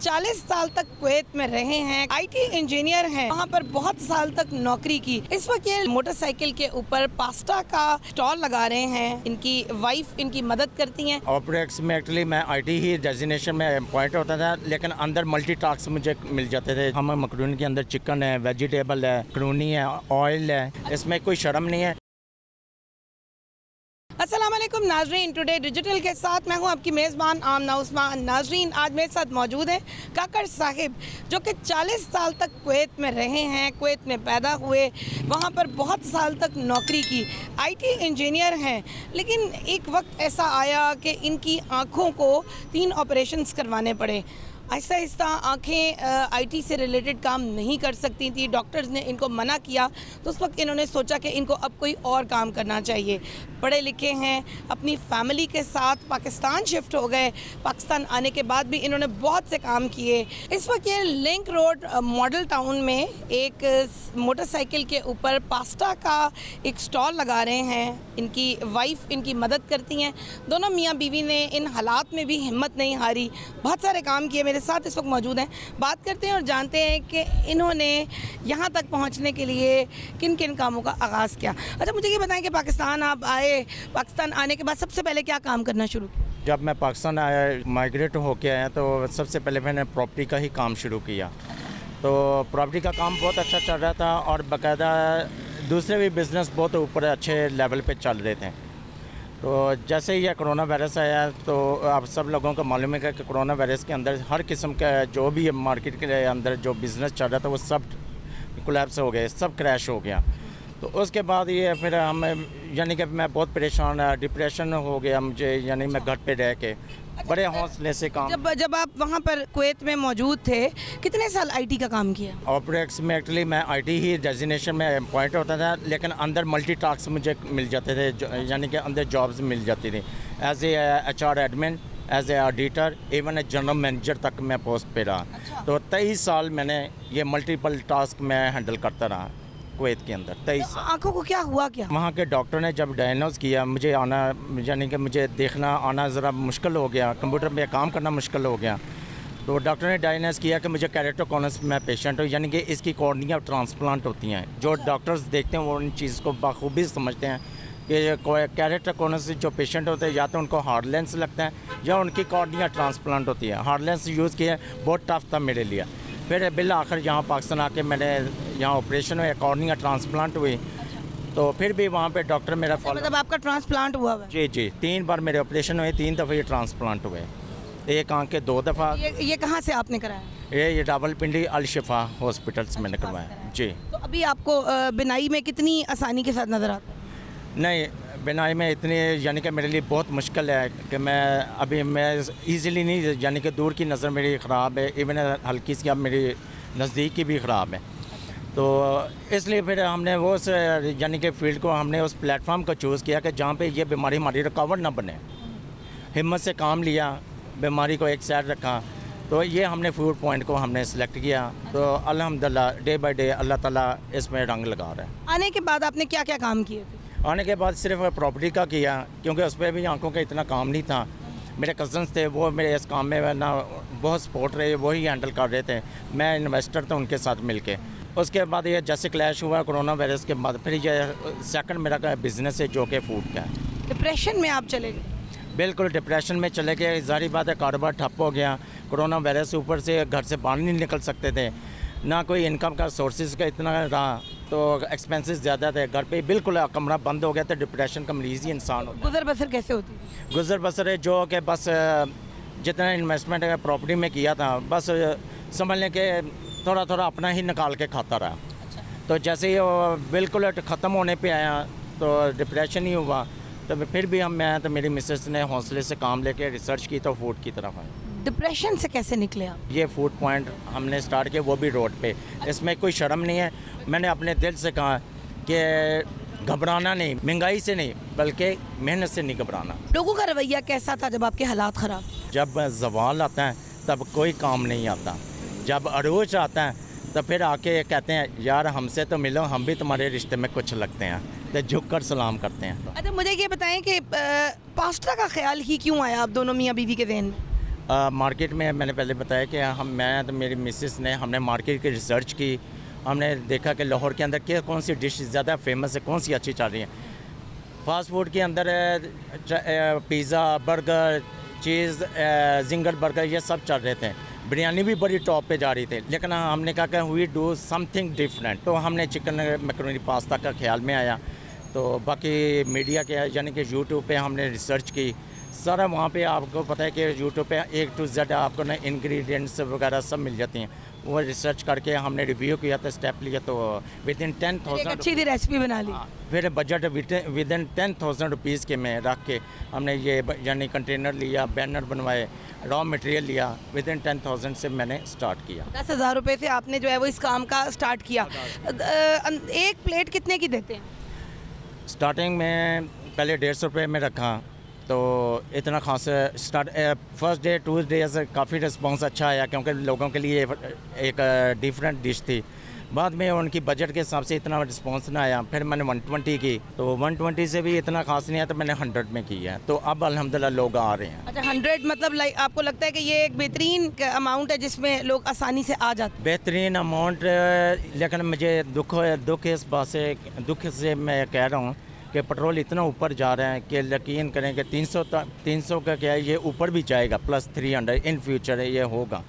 40 साल तक कुवैत में रहे हैं, आईटी इंजीनियर हैं, वहाँ पर बहुत साल तक नौकरी की। इस वक्त ये मोटरसाइकिल के ऊपर पास्ता का स्टॉल लगा रहे हैं। इनकी वाइफ इनकी मदद करती हैं। ऑपरेट्स में एक्चुअली मैं आईटी ही डेजिग्नेशन में अपॉइंट होता था, लेकिन अंदर मल्टी टास्क मुझे मिल जाते थे। हम मकरूनी के अंदर चिकन है, वेजिटेबल है, मकरूनी है, ऑयल है, इसमें कोई शर्म नहीं है। अस्सलाम वालेकुम नाजरीन, टुडे डिजिटल के साथ मैं हूं आपकी मेज़बान आमना उस्मान। नाजरीन, आज मेरे साथ मौजूद हैं काकर साहिब, जो कि 40 साल तक कुवैत में रहे हैं, कुवैत में पैदा हुए, वहां पर बहुत साल तक नौकरी की, आईटी इंजीनियर हैं। लेकिन एक वक्त ऐसा आया कि इनकी आँखों को 3 ऑपरेशंस करवाने पड़े। आहिस्ता आहिस्ता आँखें आईटी से रिलेटेड काम नहीं कर सकती थी, डॉक्टर्स ने इनको मना किया। तो उस वक्त इन्होंने सोचा कि इनको अब कोई और काम करना चाहिए। पढ़े लिखे हैं, अपनी फैमिली के साथ पाकिस्तान शिफ्ट हो गए। पाकिस्तान आने के बाद भी इन्होंने बहुत से काम किए। इस वक्त ये लिंक रोड मॉडल टाउन में एक मोटरसाइकिल के ऊपर पास्ता का एक स्टॉल लगा रहे हैं। इनकी वाइफ इनकी मदद करती हैं। दोनों मियाँ बीवी ने इन हालात में भी हिम्मत नहीं हारी, बहुत सारे काम किए। मेरे साथ इस वक्त मौजूद हैं, बात करते हैं और जानते हैं कि इन्होंने यहाँ तक पहुँचने के लिए किन किन कामों का आगाज़ किया। अच्छा, मुझे ये बताएं कि पाकिस्तान आप आए, पाकिस्तान आने के बाद सबसे पहले क्या काम करना शुरू किया? जब मैं पाकिस्तान आया, माइग्रेट होके आया, तो सबसे पहले मैंने प्रॉपर्टी का ही काम शुरू किया। तो प्रॉपर्टी का काम बहुत अच्छा चल रहा था और बाकायदा दूसरे भी बिज़नेस बहुत ऊपर अच्छे लेवल पे चल रहे थे। तो जैसे ही यह कोरोना वायरस आया, तो आप सब लोगों को मालूम है कि कोरोना वायरस के अंदर हर किस्म का जो भी मार्केट के अंदर जो बिज़नेस चल रहा था वो सब कोलैप्स हो गए, सब क्रैश हो गया। तो उसके बाद ये फिर हम यानी कि मैं बहुत परेशान, डिप्रेशन हो गया मुझे, यानी मैं घर पे रह के बड़े हौसले से काम। जब आप वहाँ पर कुवैत में मौजूद थे, कितने साल आईटी का काम किया? ऑपरेट्स में एक्चुअली मैं आईटी ही डेजिग्नेशन में अपॉइंट होता था, लेकिन अंदर मल्टी टास्क मुझे मिल जाते थे, यानी कि अंदर जॉब्स मिल जाती थी। As a HR admin, as a auditor, even a general manager तक मैं पोस्ट पे रहा। अच्छा। तो 23 साल मैंने ये मल्टीपल टास्क मैं हैंडल करता रहा कुवैत के अंदर। 23 साल। आंखों को क्या हुआ? क्या वहाँ के डॉक्टर ने जब डायग्नोज किया, मुझे आना यानी कि मुझे देखना आना ज़रा मुश्किल हो गया, कंप्यूटर में काम करना मुश्किल हो गया। तो डॉक्टर ने डायग्नोज किया कि मुझे कैरेटोकोनस में पेशेंट हो, यानी कि इसकी कॉर्निया ट्रांसप्लांट होती हैं। जो डॉक्टर्स देखते हैं वो उन चीज़ को बखूबी समझते हैं कि कैरेटोकोनस जो पेशेंट होते हैं या तो उनको हार्ड लेंस लगता है या उनकी कॉर्निया ट्रांसप्लांट होती है। हार्ड लेंस यूज़ किया, बहुत टफ था मेरे लिए। फिर बिल आखिर यहाँ पाकिस्तान आके मैंने यहाँ ऑपरेशन हुआ, कॉर्निया ट्रांसप्लांट हुई। तो फिर भी वहाँ पे डॉक्टर मेरा फॉलो। मतलब आपका ट्रांसप्लांट हुआ है? जी 3 बार मेरे ऑपरेशन हुए, 3 दफ़े ये ट्रांसप्लांट हुए। एक आँख के 2 दफ़ा। ये कहाँ से आपने कराया? ये रावलपिंडी अल शिफा हॉस्पिटल से मैंने करवाया। जी। तो अभी आपको बिनाई में कितनी आसानी के साथ नज़र आता है? नहीं, बिनाई में इतनी यानी कि मेरे लिए बहुत मुश्किल है कि मैं इजीली नहीं, यानी कि दूर की नज़र मेरी ख़राब है, इवन हल्की सी अब मेरी नज़दीक की भी ख़राब है। तो इसलिए फिर हमने वो यानी कि फील्ड को हमने उस प्लेटफॉर्म को चूज़ किया कि जहाँ पे ये बीमारी हमारी रिकवर ना बने। हिम्मत से काम लिया, बीमारी को एक साइड रखा। तो ये हमने फूड पॉइंट को हमने सेलेक्ट किया। तो अल्हम्दुलिल्लाह डे बाय डे अल्लाह ताला इसमें रंग लगा रहा है। आने के बाद आपने क्या क्या काम किए थे? आने के बाद सिर्फ प्रॉपर्टी का किया, क्योंकि उस पर भी आंखों का इतना काम नहीं था। मेरे कज़न्स थे, वो मेरे इस काम में ना बहुत सपोर्ट रहे, वही हैंडल कर रहे थे। मैं इन्वेस्टर था उनके साथ मिलके। उसके बाद ये जैसे क्लैश हुआ कोरोना वायरस के बाद, फिर ये सेकंड मेरा बिज़नेस है जो कि फूड का है। डिप्रेशन में आप चले गए? बिल्कुल डिप्रेशन में चले गए। ज़ाहिर बात है, कारोबार ठप हो गया। कोरोना वायरस ऊपर से घर से बाहर नहीं निकल सकते थे, ना कोई इनकम का सोर्सेज का इतना रहा, तो एक्सपेंसेस ज़्यादा थे। घर पे बिल्कुल कमरा बंद हो गया, तो डिप्रेशन का मरीज़ ही इंसान होता है। गुजर बसर कैसे होती? गुजर बसर है जो कि बस जितना इन्वेस्टमेंट प्रॉपर्टी में किया था, बस समझ लें कि थोड़ा थोड़ा अपना ही निकाल के खाता रहा। अच्छा। तो जैसे ही वो बिल्कुल ख़त्म होने पे आया तो डिप्रेशन ही हुआ। तो फिर भी मैं तो मेरी मिसेस ने हौसले से काम लेके रिसर्च की, तो फूड की तरफ आए। डिप्रेशन से कैसे निकले आप? ये फूड पॉइंट हमने स्टार्ट किया, वो भी रोड पे। इसमें कोई शर्म नहीं है। मैंने अपने दिल से कहा कि घबराना नहीं, महंगाई से नहीं बल्कि मेहनत से नहीं घबराना। लोगों का रवैया कैसा था जब आपके हालात ख़राब? जब जवाल आता है तब कोई काम नहीं आता, जब अरूज आता है तो फिर आके कहते हैं यार हमसे तो मिलो, हम भी तुम्हारे रिश्ते में कुछ लगते हैं, तो झुक कर सलाम करते हैं। अच्छा, मुझे ये बताएं कि पास्ता का ख्याल ही क्यों आया आप दोनों मियाँ बीवी के ज़हन में? मार्केट में मैंने पहले बताया कि मैं तो मेरी मिसेस ने हमने मार्केट की रिसर्च की। हमने देखा कि लाहौर के अंदर क्या कौन सी डिश ज़्यादा फेमस है, कौन सी अच्छी चल रही है। फास्ट फूड के अंदर पिज़्ज़ा, बर्गर, चीज़, जिंगर बर्गर, ये सब चल रहे थे। बिरयानी भी बड़ी टॉप पे जा रही थी, लेकिन हमने कहा कि वी डू समथिंग डिफरेंट। तो हमने चिकन मैकरोनी पास्ता का ख्याल में आया। तो बाकी मीडिया के यानी कि यूट्यूब पे हमने रिसर्च की सारा। वहाँ पे आपको पता है कि यूट्यूब पे A to Z आपको ना इंग्रेडिएंट्स वगैरह सब मिल जाती हैं। वो रिसर्च करके हमने रिव्यू किया, तो स्टेप लिया, तो विद इन 10,000 अच्छी सी रेसिपी बना ली। फिर बजट विद इन 10,000 रुपीज़ के में रख के हमने ये यानी कंटेनर लिया, बैनर बनवाए, रॉ मटेरियल लिया। विद इन 10,000 से मैंने स्टार्ट किया। 10,000 रुपये से आपने जो है वो इस काम का स्टार्ट किया। एक प्लेट कितने की देते हैं? स्टार्टिंग में पहले 150 रुपये में रखा, तो इतना खास फर्स्ट डे 2 डेज़ काफ़ी रिस्पांस अच्छा आया, क्योंकि लोगों के लिए एक डिफरेंट डिश थी। बाद में उनकी बजट के हिसाब से इतना रिस्पांस ना आया। फिर मैंने 120 की, तो 120 से भी इतना खास नहीं आया, तो मैंने 100 में की है। तो अब अल्हम्दुलिल्लाह लोग आ रहे हैं। अच्छा, 100 मतलब आपको लगता है कि ये एक बेहतरीन अमाउंट है जिसमें लोग आसानी से आ जाते हैं? बेहतरीन अमाउंट, लेकिन मुझे दुख इस बात से, दुख से मैं कह रहा हूँ कि पेट्रोल इतना ऊपर जा रहा है कि यकीन करें कि 300 का क्या है, ये ऊपर भी जाएगा, प्लस 300 इन फ्यूचर है, ये होगा।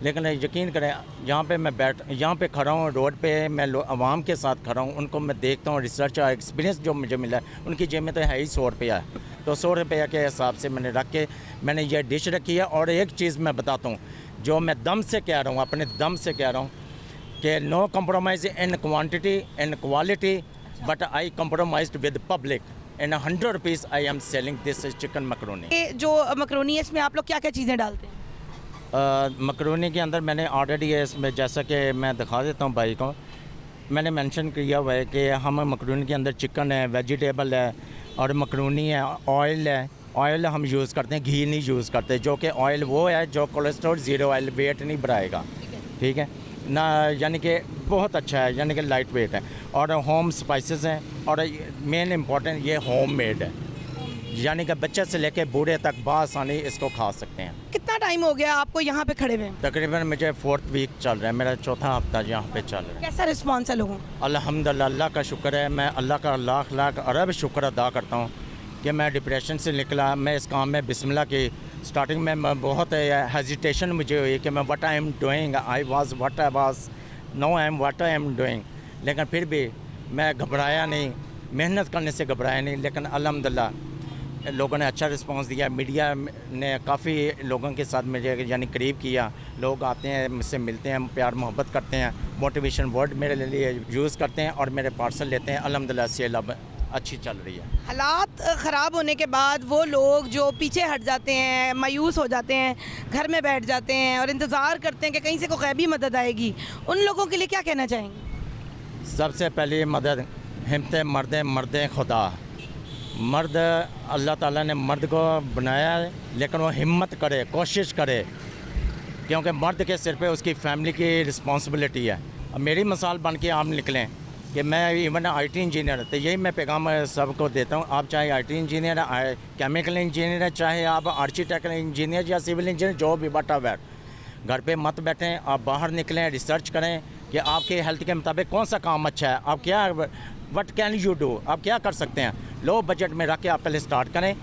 लेकिन यकीन करें, यहाँ पे खड़ा हूँ रोड पे, मैं आवाम के साथ खड़ा हूँ, उनको मैं देखता हूँ। रिसर्च और एक्सपीरियंस जो मुझे मिला है, उनकी जेब में तो है ही 100 रुपया है। तो 100 रुपया के हिसाब से मैंने रख के मैंने ये डिश रखी है। और एक चीज़ मैं बताता हूँ, जो मैं दम से कह रहा हूँ, अपने दम से कह रहा हूँ कि no compromise in quantity in quality, but I compromised with public. In 100 rupees I am selling this chicken macaroni. ये जो मकरोनी है इसमें आप लोग क्या क्या चीज़ें डालते हैं? मकरोनी के अंदर मैंने ऑलरेडी इसमें, जैसा कि मैं दिखा देता हूँ भाई को, मैंने मेंशन किया हुआ है कि हम मकरोनी के अंदर चिकन है, वेजिटेबल है और मकरोनी है, ऑयल है। ऑयल हम यूज़ करते हैं, घी नहीं यूज़ करते, जो कि ऑयल वो है जो कोलेस्ट्रॉल ज़ीरो ऑयल, वेट नहीं बढ़ाएगा, ठीक है ना। यानी कि बहुत अच्छा है, यानी कि लाइट वेट है। और होम स्पाइसेस हैं, और मेन इम्पॉर्टेंट ये होम मेड है, यानी कि बच्चे से लेके बूढ़े तक बआसानी इसको खा सकते हैं। कितना टाइम हो गया आपको यहाँ पे खड़े हुए? तकरीबन मुझे 4th वीक चल रहा है, मेरा 4था हफ्ता यहाँ पे चल रहा है। कैसा रिस्पॉन्स है लोगों? अल्हम्दुलिल्लाह, अल्लाह का शुक्र है। मैं अल्लाह का लाख लाख अरब शुक्र अदा करता हूँ कि मैं डिप्रेशन से निकला। मैं इस काम में बिस्मिल्लाह की स्टार्टिंग में मैं बहुत हेजिटेशन मुझे हुई कि मैं what I am doing, I was what I was, no I am what I am doing. लेकिन फिर भी मैं घबराया नहीं, मेहनत करने से घबराया नहीं। लेकिन अल्हम्दुलिल्लाह लोगों ने अच्छा रिस्पांस दिया। मीडिया ने काफ़ी लोगों के साथ मुझे यानी करीब किया। लोग आते हैं, मुझसे मिलते हैं, प्यार मोहब्बत करते हैं, मोटिवेशन वर्ड मेरे लिए यूज़ करते हैं और मेरे पार्सल लेते हैं। अल्हम्दुलिल्लाह सेल अब अच्छी चल रही है। हालात ख़राब होने के बाद वो लोग जो पीछे हट जाते हैं, मायूस हो जाते हैं, घर में बैठ जाते हैं और इंतज़ार करते हैं कि कहीं से कोई गैबी मदद आएगी, उन लोगों के लिए क्या कहना चाहेंगे? सबसे पहली मदद हिम्मत मर्द खुदा। मर्द, अल्लाह ताला ने मर्द को बनाया है, लेकिन वो हिम्मत करे, कोशिश करे, क्योंकि मर्द के सिर पे उसकी फैमिली की रिस्पॉन्सिबिलिटी है। अब मेरी मिसाल बन के आप निकलें कि मैं इवन IT इंजीनियर, तो यही मैं पैगाम सबको देता हूँ। आप चाहे IT इंजीनियर, केमिकल इंजीनियर, चाहे आप आर्किटेक्ट इंजीनियर या सिविल इंजीनियर, जो भी व्हाटएवर, घर पे मत बैठें, आप बाहर निकलें, रिसर्च करें कि आपके हेल्थ के मुताबिक कौन सा काम अच्छा है, आप क्या व्हाट कैन यू डू, आप क्या कर सकते हैं। लो बजट में रख के आप पहले स्टार्ट करें,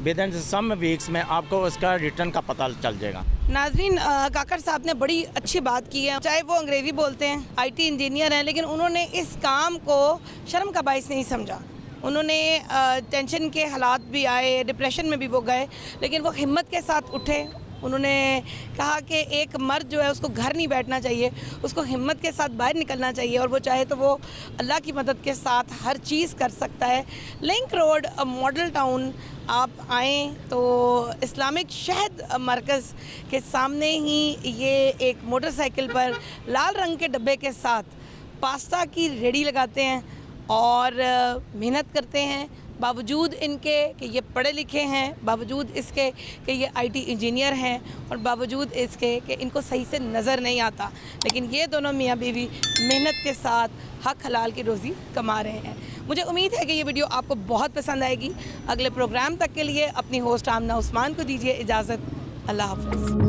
विद इन सम वीक्स में आपको उसका रिटर्न का पता चल जाएगा। नाज़रीन, काकर साहब ने बड़ी अच्छी बात की है। चाहे वो अंग्रेज़ी बोलते हैं, IT इंजीनियर हैं, लेकिन उन्होंने इस काम को शर्म का बाइस नहीं समझा। उन्होंने टेंशन के हालात भी आए, डिप्रेशन में भी वो गए, लेकिन वो हिम्मत के साथ उठे। उन्होंने कहा कि एक मर्द जो है उसको घर नहीं बैठना चाहिए, उसको हिम्मत के साथ बाहर निकलना चाहिए, और वो चाहे तो वो अल्लाह की मदद के साथ हर चीज़ कर सकता है। लिंक रोड मॉडल टाउन आप आएँ तो इस्लामिक शहद मरकज़ के सामने ही ये एक मोटरसाइकिल पर लाल रंग के डब्बे के साथ पास्ता की रेडी लगाते हैं और मेहनत करते हैं। बावजूद इनके कि ये पढ़े लिखे हैं, बावजूद इसके कि ये IT इंजीनियर हैं, और बावजूद इसके कि इनको सही से नज़र नहीं आता, लेकिन ये दोनों मियाँ बीवी मेहनत के साथ हक हलाल की रोज़ी कमा रहे हैं। मुझे उम्मीद है कि ये वीडियो आपको बहुत पसंद आएगी। अगले प्रोग्राम तक के लिए अपनी होस्ट आमना उस्मान को दीजिए इजाज़त। अल्लाह हाफ़िज़।